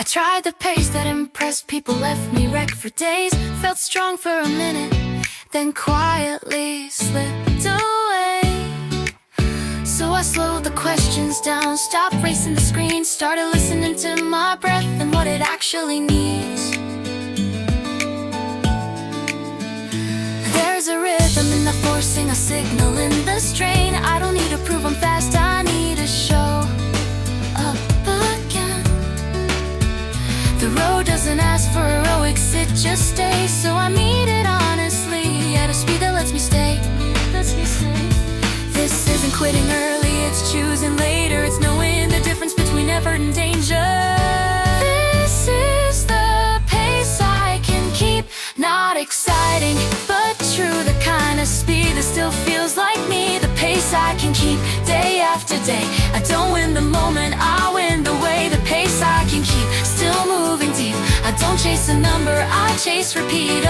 I tried the pace that impressed people, left me wrecked for days. Felt strong for a minute, then quietly slipped away. So I slowed the questions down, stopped racing the screen, started listening to my breath and what it actually needs. There's a rhythm in the forcing, a signal in the strain. I don't need to prove I'm fast, I need to show up again. The road doesn't ask for heroics, it just stays. So I meet it honestly, at a speed that lets me stay. This isn't quitting early, it's choosing later. It's knowing the difference between effort and danger. This is the pace I can keep. Not exciting, but true, the kind of speed that still feels like me. The pace I can keep day after day. I don't win the moment, I win the way. The pace I can keep, still moving deep. I don't chase a number, I chase repeat.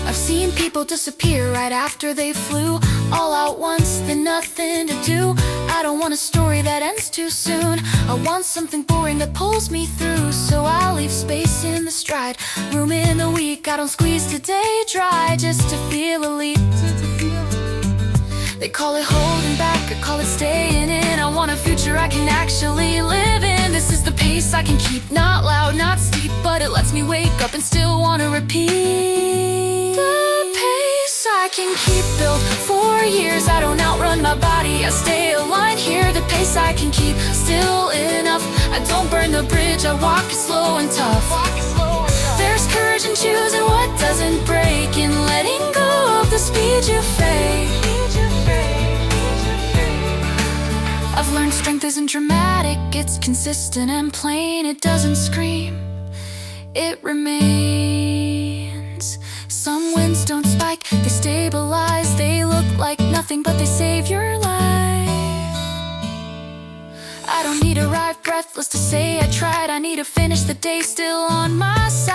I've seen people disappear right after they flew, all out once, then nothing to do. I don't want a story that ends too soon. I want something boring that pulls me through. So I'll leave space in the stride, room in the week. I don't squeeze today dry just to feel elite. They call it holding back, I call it staying in. I want a future I can actually live in. This is the pace I can keep, not loud, not steep, but it lets me wake up and still want to repeat. The pace I can keep, built for years. I don't outrun my body, I stay aligned here. The pace I can keep, still enough. I don't burn the bridge, I walk it slow and tough. There's courage in choosing what doesn't break, in letting go of the speed you fake. I've learned strength isn't dramatic, it's consistent and plain. It doesn't scream, it remains. Some winds don't spike, they stabilize. They look like nothing, but they save your life. I don't need to arrive breathless to say I tried. I need to finish the day still on my side.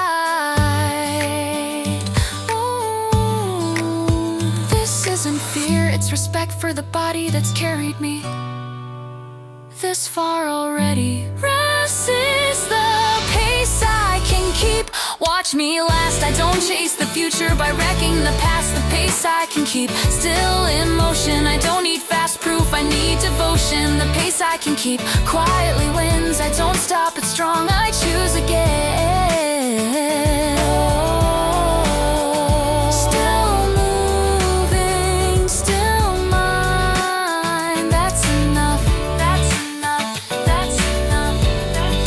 Ooh, this isn't fear, it's respect for the body that's carried me this far already. Rest is the pace I can keep. Watch me last, I don't chase the future by wrecking the past. The pace I can keep, still in motion. I don't need fast proof, I need devotion. The pace I can keep quietly wins. I don't stop, it's strong, I choose again. Still moving, still mine. That's enough, that's enough, that's enough, that's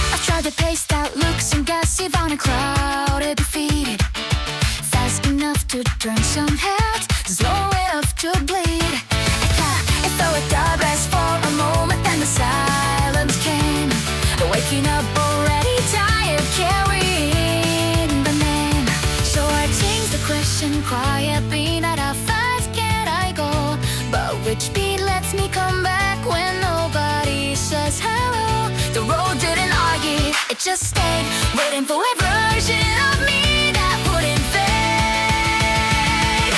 I've tried the pace that looks aggressive on a crowded defeated. Fast enough to turn some heads, slow enough to bleed. If I would digress for a moment, then the silence came. Waking up already tired, carrying the name. So I changed the question quietly, not how fast can I go, but which beat lets me come back when nobody says hello. The road didn't argue, it just stayed, waiting for a version of me that wouldn't fade.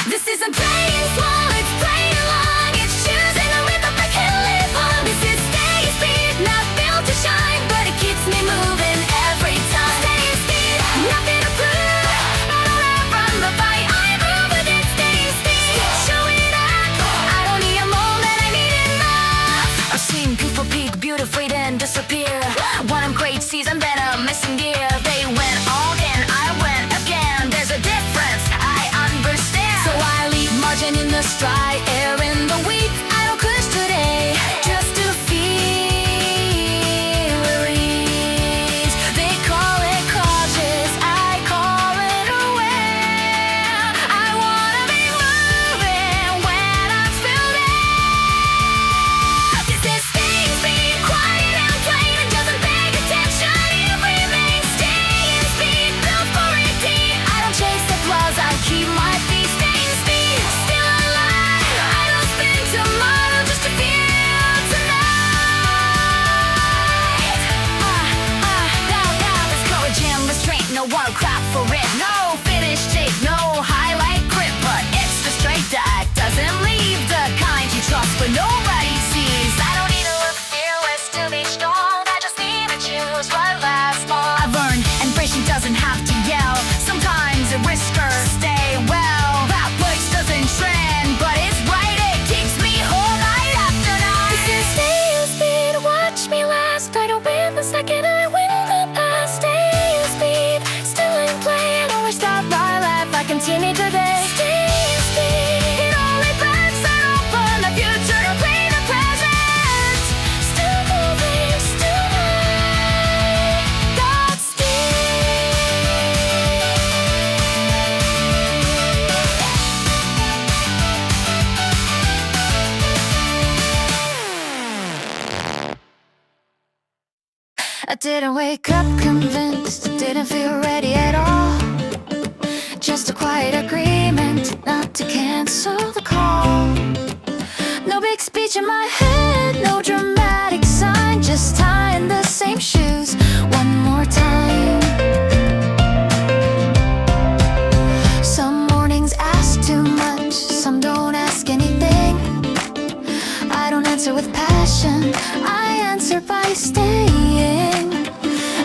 This isn't playing small, it's playing long. It's choosing a rhythm I can live on. This is staying speed, not built to shine, but it keeps me moving every time. Staying speed, nothing to prove, not a run from the fight. I move with it, staying speed, showing up. I don't need a moment, I need enough. I've seen people peak beautifully then disappear. One of great season, then a missing gear. They went all in, I I didn't wake up convinced, didn't feel ready at all. Just a quiet agreement not to cancel the call. No big speech in my head, no dramatic sign, just tying the same shoes one more time. Some mornings ask too much, some don't ask anything. I don't answer with passion, I answer by staying.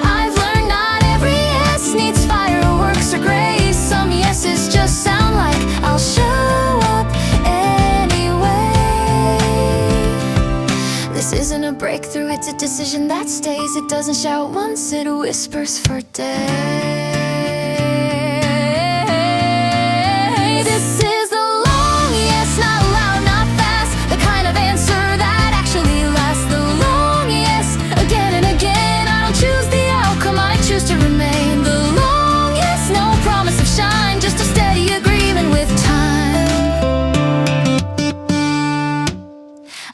I've learned not every yes needs fireworks or grace. Some yeses just sound like I'll show up anyway. This isn't a breakthrough, it's a decision that stays. It doesn't shout once, it whispers for days. This is the long yes, not loud, not fast, the kind of answer that actually lasts. The long yes, again and again. I don't choose the outcome, I choose to remain. The long yes, no promise of shine, just a steady agreement with time.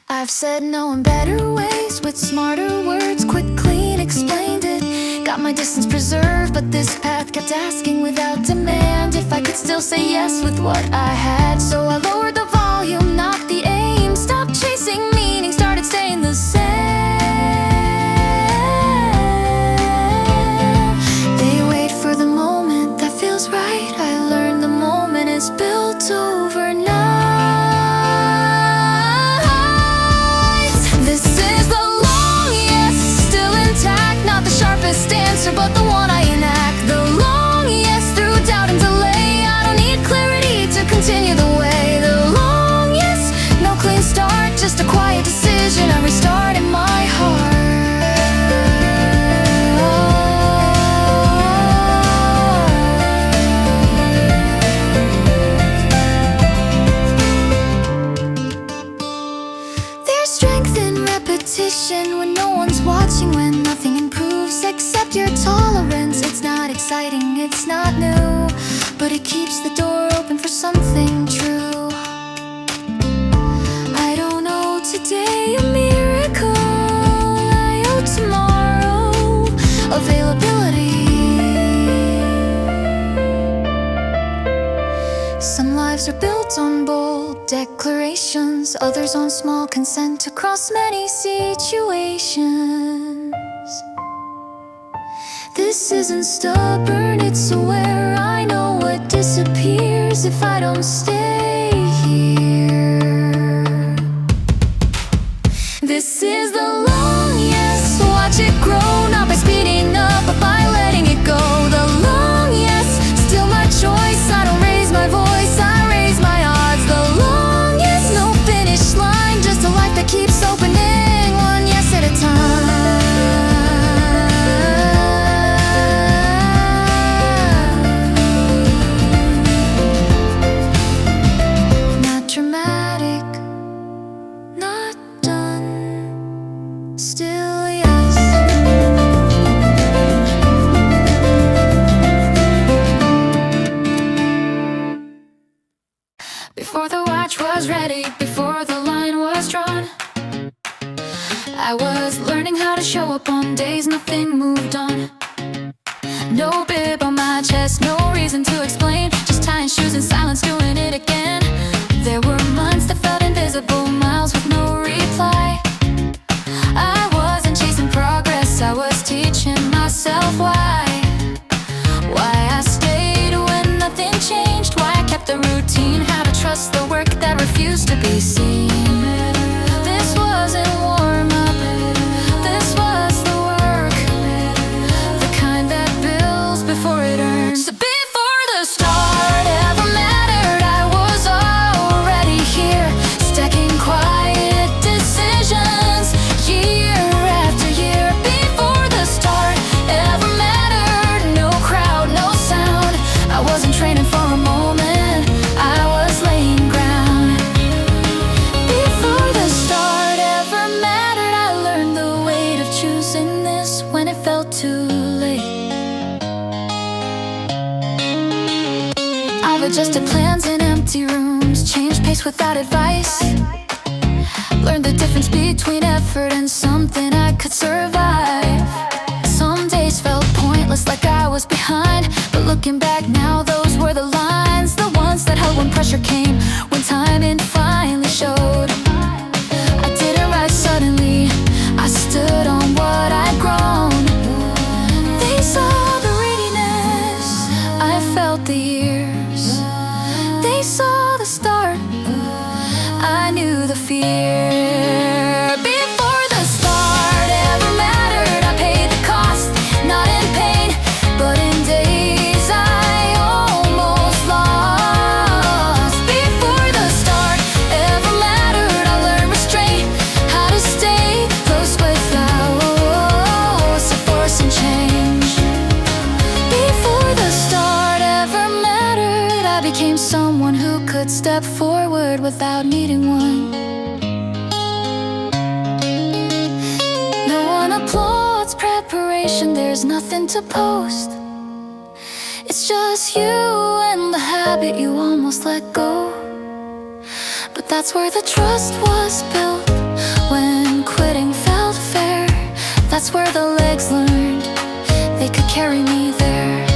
I've said no in better ways, with smarter words, quick, clean, explained it. Got my distance preserved, but this path kept asking without demand if I could still say yes with what I had. So I lowered the volume, not the aim. Stopped chasing meaning, started staying the same. They wait for the moment that feels right. I learned the moment is built overnight. This is the long yes, still intact, not the sharpest answer, but the one I enact. The long yes, through doubt and delay. I don't need clarity to continue the way. The long yes, no clean start, just a quiet decision. I restart in my heart. There's strength in repetition when no one's watching, when nothing improves except your tolerance. It's not exciting, it's not new, but it keeps the door open for something true. I don't know today a miracle, I owe tomorrow availability. Some lives are built on bold declarations, others on small consent across many situations. This isn't stubborn, it's aware. I know what disappears if I don't stay here. This is the long yes, watch it grow, not by speeding up, but by letting it go. The long yes, still my choice. I don't raise my voice, I raise my odds. The long yes, no finish line, just a life that keeps opening, one yes at a time. Not dramatic, not done, still yes. Before the watch was ready, before the line was drawn, I was learning how to show up on days nothing moved on. No bib on my chest, no reason to explain, just tying shoes in silence, doing it again. There were months that felt invisible, miles with no reply. I wasn't chasing progress, I was teaching myself why. Why I stayed when nothing changed, why I kept the routine, how to trust the work that refused to be seen. This wasn't warm-up, this was the work, the kind that builds before it earns. So before the start ever mattered, I was already here, stacking quiet decisions year after year. Before the start ever mattered, no crowd, no sound. I wasn't training for a moment, I was laying ground. Before the start ever mattered, I learned the weight of choosing this when it felt too late. I've adjusted plans in empty rooms, changed pace without advice. Learned the difference between effort and something I could survive. heartless, like I was behind. But looking back now, those were the lines, the ones that held when pressure came, when timing finally showed. I didn't rise suddenly, I stood on what I'd grown. They saw the readiness, I felt the years. They saw the start, I knew the fear. Before the start ever mattered, I paid the cost, not in pain, but in days I almost lost. Before the start ever mattered, I learned restraint, how to stay close without forcing change. Before the start ever mattered, I became someone who could step forward without needing one. No one applauds preparation, there's nothing to post. It's just you and the habit you almost let go. But that's where the trust was built, when quitting felt fair. That's where the legs learned they could carry me there.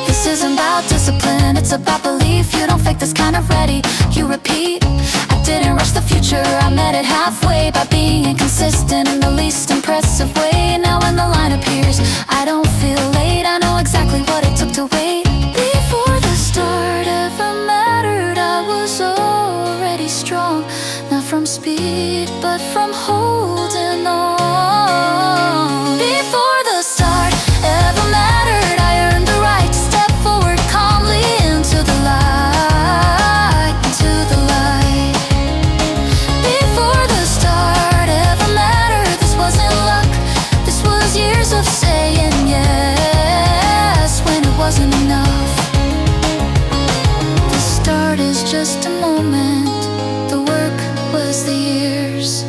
This isn't about discipline, it's about belief. You don't fake this kind of ready, you repeat. I didn't rush the future, I met it halfway, by being inconsistent in the least impressive way. Now when the line appears, I don't feel late, I know exactly what it took to wait. Before the start ever mattered, I was already strong, not from speed, but from holding on. Before the start ever mattered, I earned the right to step forward calmly into the light, into the light. Before the start ever mattered, this wasn't luck, this was years of saying yes when it wasn't enough. The start is just a moment, the work was the years.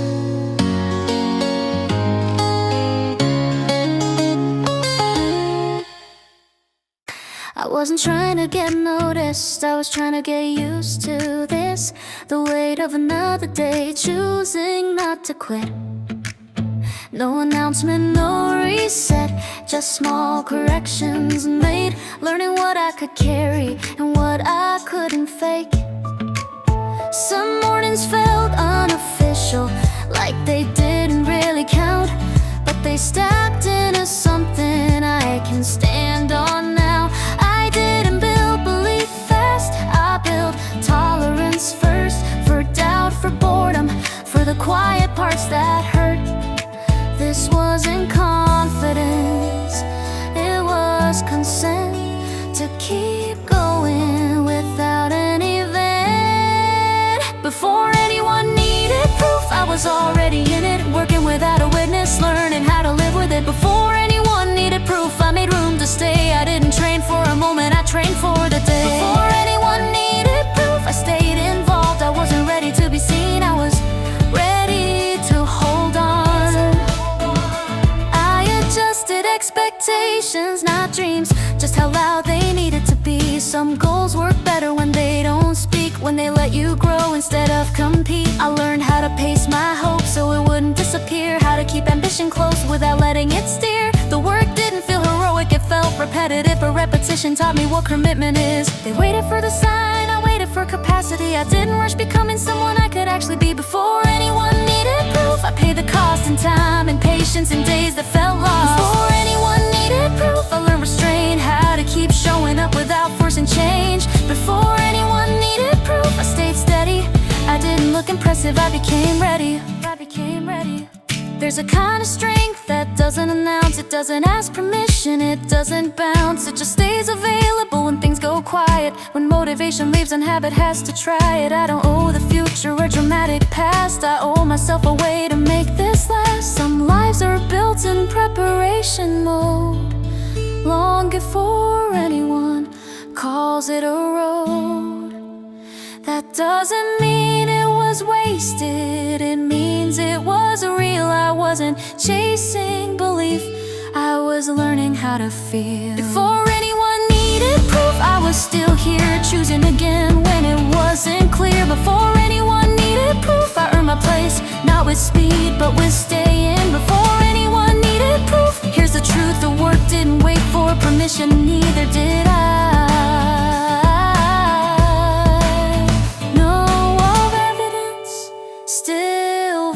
I wasn't trying to get noticed, I was trying to get used to this. The weight of another day, choosing not to quit. No announcement, no reset, just small corrections made. Learning what I could carry and what I couldn't fake. Some mornings felt unofficial, like they didn't really count, but they stacked into something I can stand on now. I didn't build belief fast, I built tolerance first. For doubt, for boredom, for the quiet parts that hurt. This wasn't confidence, it was consent to keep going without an event. Before anyone needed proof, I was already in it, working without a witness, learning how to live with it. Before anyone needed proof, I made room to stay. I didn't train for a moment, I trained for the day. Before anyone needed proof, I stayed involved. I wasn't ready to be seen, I was ready to hold on. I adjusted expectations, not dreams, just how loud they needed to be. Some goals work better when they don't speak, when they let you grow instead of compete. I learned how to pace my hope so it wouldn't disappear, how to keep ambition close without letting it steer. The work didn't feel heroic, it felt repetitive, but repetition taught me what commitment is. They waited for the sign, I waited for capacity. I didn't rush becoming someone I could actually be. Before anyone needed proof, I paid the cost in time and patience in days that felt lost. Before anyone needed proof, I learned restraint, how to keep showing up without forcing change. Before anyone needed proof, I stayed steady. I didn't look impressive, I became ready. I became ready. There's a kind of strength that doesn't announce, it doesn't ask permission, it doesn't bounce. It just stays available when things go quiet, when motivation leaves and habit has to try it. I don't owe the future a dramatic past, I owe myself a way to make this last. Some lives are built in preparation mode, long before anyone calls it a road. That doesn't mean it was wasted, it means it was real. I wasn't chasing belief, I was learning how to feel. Before anyone needed proof, I was still here, choosing again when it wasn't clear. Before anyone needed proof, I earned my place, not with speed but with staying. Before anyone needed proof, here's the truth, the work didn't wait.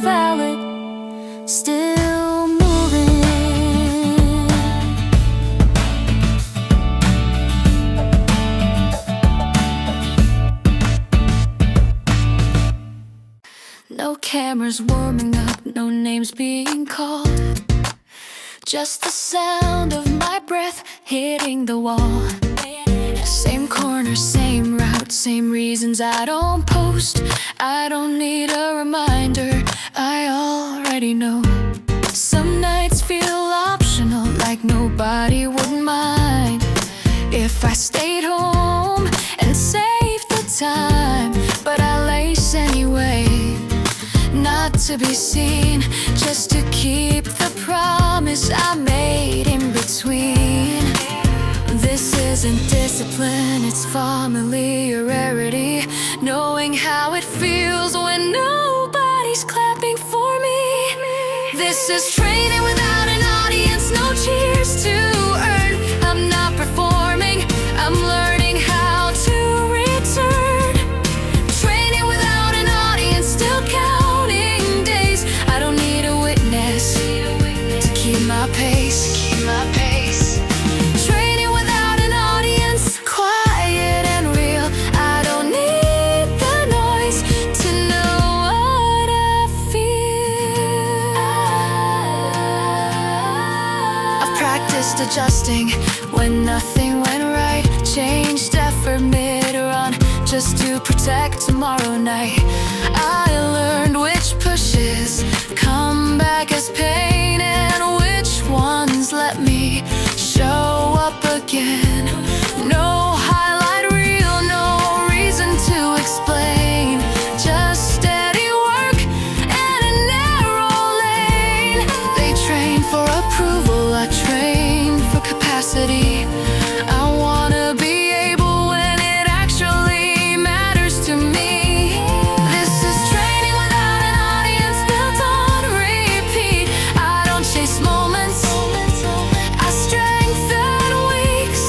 valid, still moving. No cameras warming up, no names being called, just the sound of my breath hitting the wall. Same corner, same route, same reasons I don't post. I don't need a reminder, I already know. Some nights feel optional, like nobody would mind if I stayed home and saved the time. But I lace anyway, not to be seen, just to keep the promise I made in between. This isn't discipline, it's familiarity, knowing how it feels when nobody's clapping for me. This is training without an audience, no cheers to earn. I'm not performing, I'm learning how to return. Training without an audience, still counting days. I don't need a witness to keep my pace. Training without an audience, quiet and real. I don't need the noise to know what I feel. I've practiced adjusting when nothing went right, changed effort mid-run just to protect tomorrow night. I learned which pushes come back as pain and which ones let me show up again. No highlight reel, no reason to explain, just steady work and a narrow lane. They train for approval, I train for capacity. I wanna be able when it actually matters to me. This is training without an audience, built on repeat. I don't chase moments, I strengthen weeks.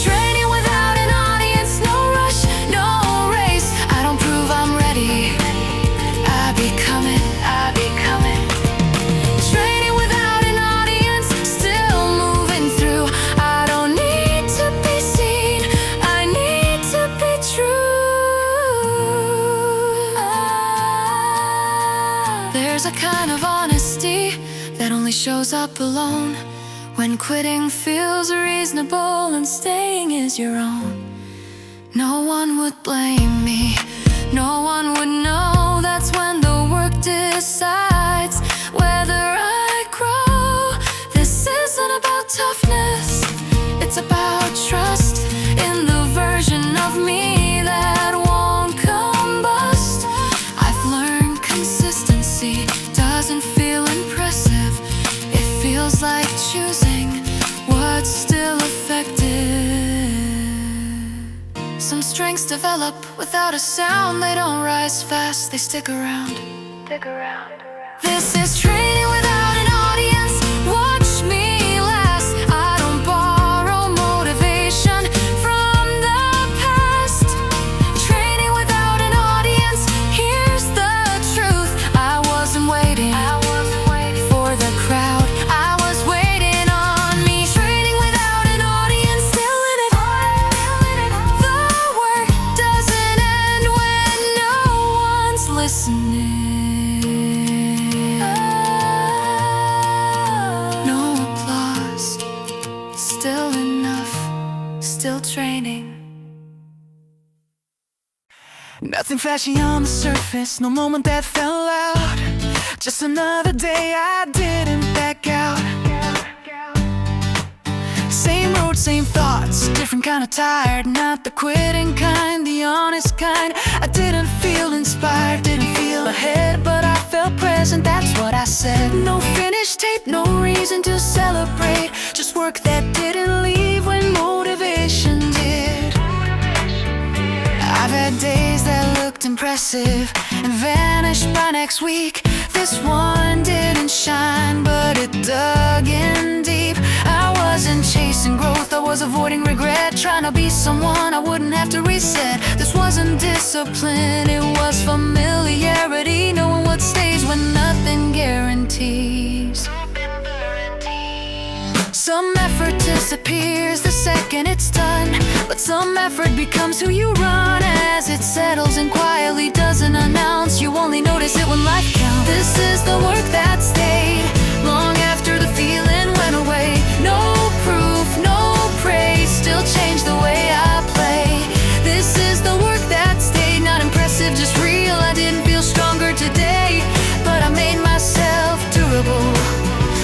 Training without an audience, no rush, no race. I don't prove I'm ready, I become it. Training without an audience, still moving through. I don't need to be seen, I need to be true. There's a kind of honesty that only shows up alone, when quitting feels reasonable and staying is your own. No one would blame me, no one would know. That's when the work decides whether I grow. This isn't about toughness, it's about trust in the version of me that won't combust. I've learned consistency doesn't feel impressive, it feels like choosing what's still effective. Some strengths develop without a sound, they don't rise fast, they stick around. This is training without an audience, watch me last. I don't borrow motivation from the past. Training without an audience, here's the truth. I wasn't waiting for the crowd, I was waiting on me. Training without an audience, still in it. The work doesn't end when no one's listening. No applause, still enough, still training. Nothing flashy on the surface, no moment that fell out. Just another day I didn't back out. Same road, same thoughts, different kind of tired. Not the quitting kind, the honest kind. I didn't feel inspired, didn't feel ahead, but I felt present, that's what I said. No finished tape, no reason to celebrate, just work that didn't leave when motivation did. I've had days that looked impressive and vanished by next week. This one didn't shine, but it dug in deep. I wasn't chasing growth, I was avoiding regret, trying to be someone I wouldn't have to reset. This wasn't discipline, it was familiarity, knowing what stays when disappears the second it's done. But some effort becomes who you run. As it settles and quietly doesn't announce, you only notice it when life counts. This is the work that stayed long after the feeling went away. No proof, no praise, still changed the way I play. This is the work that stayed, not impressive, just real. I didn't feel stronger today, but I made myself durable.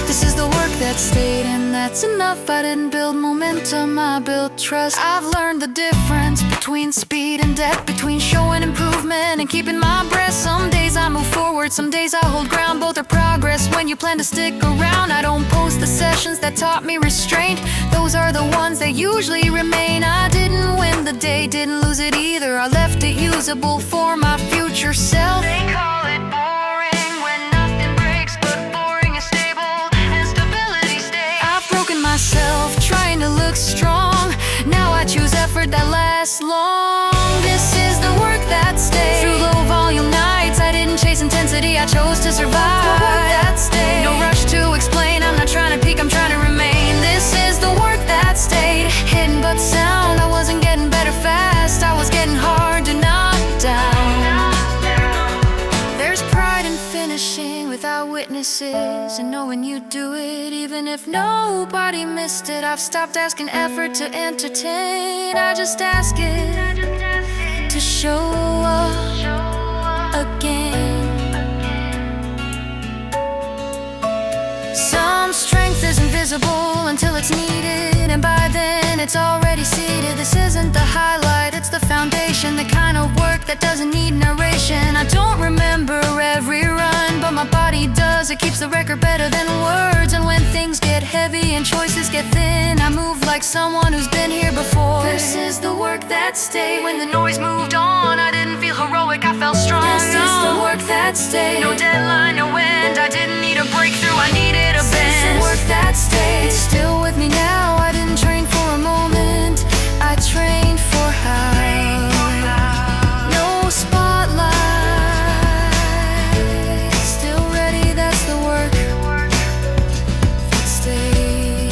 This is the work that stayed, and that's enough. I didn't build momentum, I built trust. I've learned the difference between speed and depth, between showing improvement and keeping my breath. Some days I move forward, some days I hold ground. Both are progress when you plan to stick around. I don't post the sessions that taught me restraint. Those are the ones that usually remain. I didn't win the day, didn't lose it either. I left it usable for my future self. They call it boring when nothing breaks, but boring is stable and stability stays. I've broken myself trying to look strong. Now I choose effort that lasts long. This is the work that stays. Through low volume nights, I didn't chase intensity, I chose to survive. The work that stays. No rush to explain, I'm not trying to peak, I'm trying to remain. This is the work that stayed. Hidden but sound, I wasn't getting better fast, I was getting hard to knock down. There's pride in finishing without witnesses, and knowing you do it even if nobody missed it. I've stopped asking effort to entertain, I just ask it to show up again. Some strength is invisible until it's needed, and by then it's already seated. This isn't the highlight, it's the foundation, the kind of work that doesn't need narration. I don't remember every run, but my body does. It keeps the record better than words. And when things get heavy and choices get thin, I move like someone who's been here before. This is the work that stayed. When the noise moved on, I didn't feel heroic, I felt strong. This is the work that stayed. No deadline, no end, I didn't need a breakthrough, I needed a bend. This is the work that stayed. It's still with me now, I didn't train for a moment, I trained for how. No spotlight, still ready, that's the work that stayed.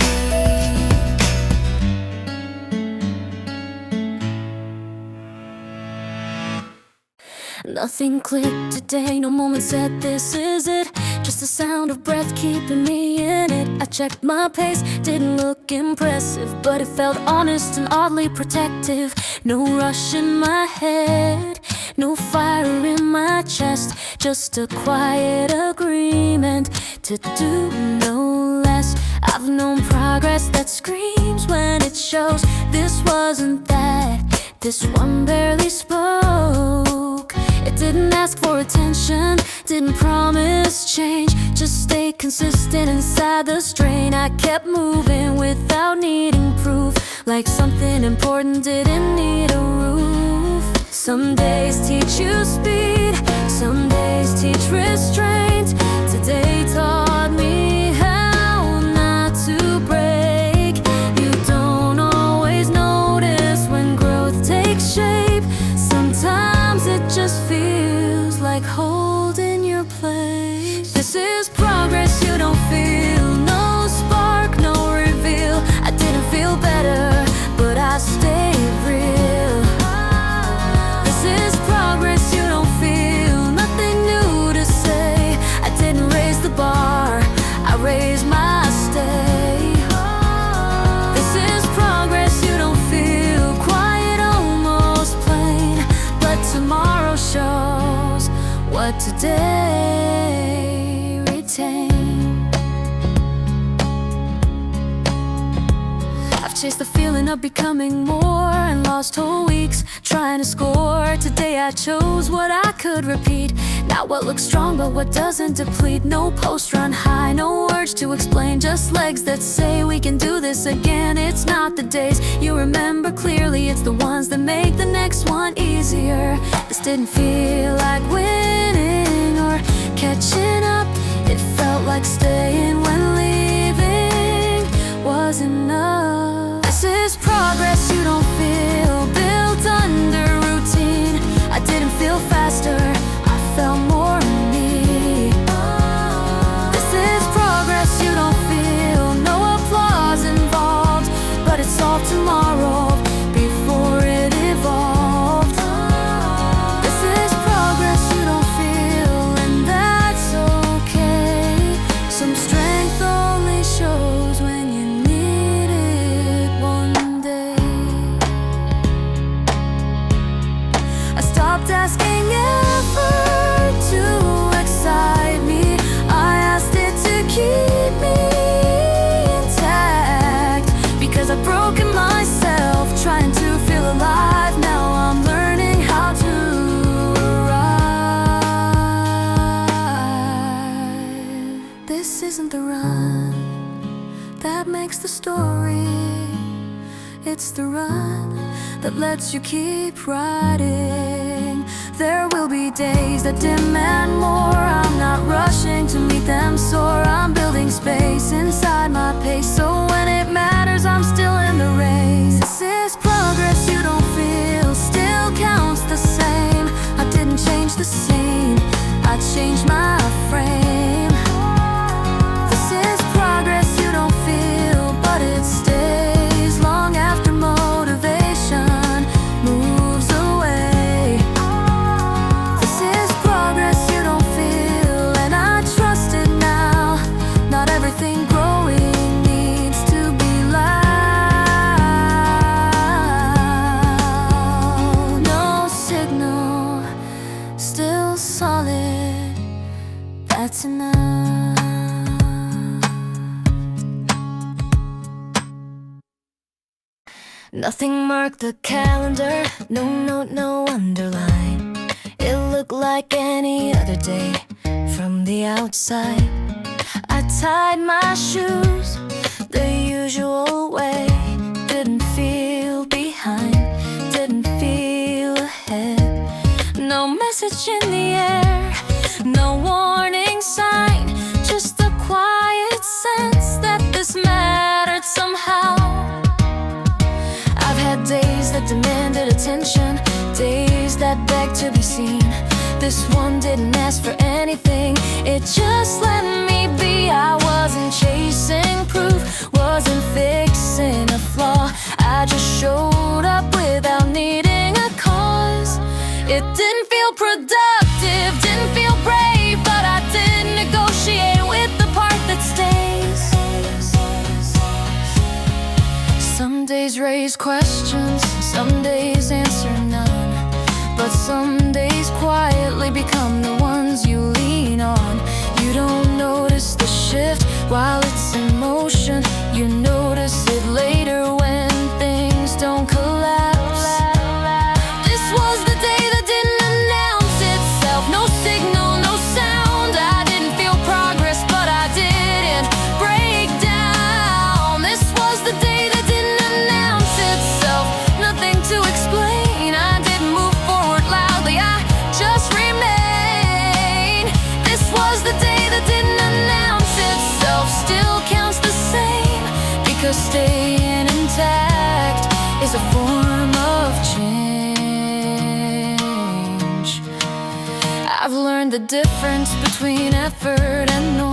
Nothing clicked today, no moment said this is it. Just the sound of breath keeping me in it. I checked my pace, didn't look impressive, but it felt honest and oddly protective. No rush in my head, no fire in my chest, just a quiet agreement to do no less. I've known progress that screams when it shows. This wasn't that, this one barely spoke. It didn't ask for attention, didn't promise change, just stay consistent inside the strain. I kept moving without needing proof, like something important didn't need a roof. Some days teach you speed, some days teach restraint. Today taught me how not to break. You don't always notice when growth takes shape. Sometimes it just feels like holding your place. This is progress you don't feel, no spark, no reveal. I didn't feel better, but I stayed real. This is progress you don't feel, nothing new to say. I didn't raise the bar, I raised my stay. This is progress you don't feel, quiet, almost plain, but tomorrow shows what today retained. I've chased the feeling of becoming more and lost whole weeks trying to score. Today I chose what I could repeat, not what looks strong but what doesn't deplete. No post run high, no urge to explain, just legs that say we can do this again. It's not the days you remember clearly, it's the ones that make the next one easier. This didn't feel like winning or catching up, it felt like staying when leaving was enough. This is progress you don't feel, built under routine. I didn't feel faster, I felt more me. This is progress you don't feel, no applause involved, isn't the run that makes the story. It's the run that lets you keep riding. There will be days that demand more. I'm not rushing to meet them soar. I'm building space inside my pace, so when it matters, I'm still in the race. This is progress you don't feel, still counts the same. I didn't change the scene, I changed my frame. This is progress you don't feel, but it stays long after motivation moves away. This is progress you don't feel, and I trust it now. Not everything growing needs to be loud. No signal, still solid, that's enough. Nothing marked the calendar, no note, no underline. It looked like any other day from the outside. I tied my shoes the usual way. Didn't feel behind, didn't feel ahead. No message in the air, no warning sign, just a quiet sense that this mattered somehow. I've had days that demanded attention, days that begged to be seen. This one didn't ask for anything, it just let me be. I wasn't chasing proof, wasn't fixing a flaw. I just showed up without needing a cause. It didn't feel productive, didn't feel brave, but I did negotiate with the part that stays. Some days raise questions, some days answer none, but some days quietly become the ones you lean on. You don't notice the shift while it's in motion, you notice it later when things don't collapse. This was the day that didn't announce itself, no signal, no sound. I didn't feel progress, but I didn't break down. This was the day that didn't announce itself, nothing to explain. I didn't move forward loudly, I just remained. This was the day that didn't announce itself, still counts the same, because staying intact is a form of change. I've learned the difference between effort and noise.